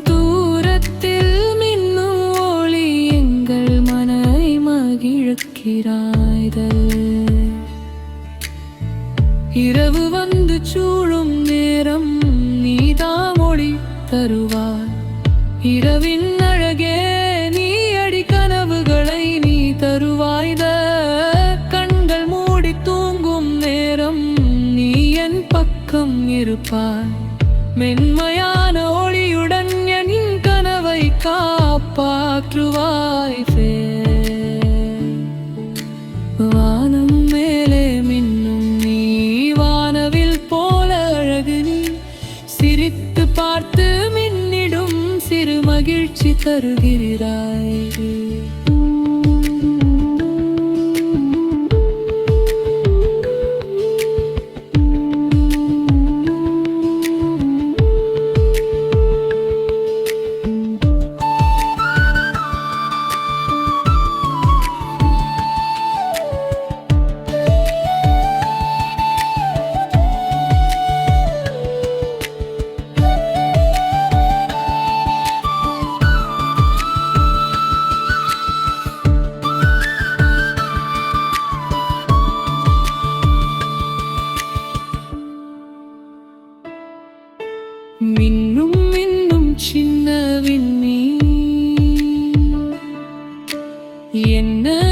தூரத்தில் மின்னும் ஒளி எங்கள் மனை மகிழ்கிறாய்தல். இரவு வந்து சூழும் நேரம் நீதாம் ஒளி தருவாய். இரவின் அழகே நீ அடி கனவுகளை நீ தருவாய்த. கண்கள் மூடி தூங்கும் நேரம் நீ என் பக்கம் இருப்பாய். மென்மையான ஒளியுடன் என் கனவை காப்பாற்றுவாய். வானம் மேலே மின்னும் நீ வானவில் போல அழகு நீ. சிரித்து பார்த்து மின்னிடும் சிறு மகிழ்ச்சி தருகிறாய். மின்னும் மின்னும் சின்ன விண்ணி என்ன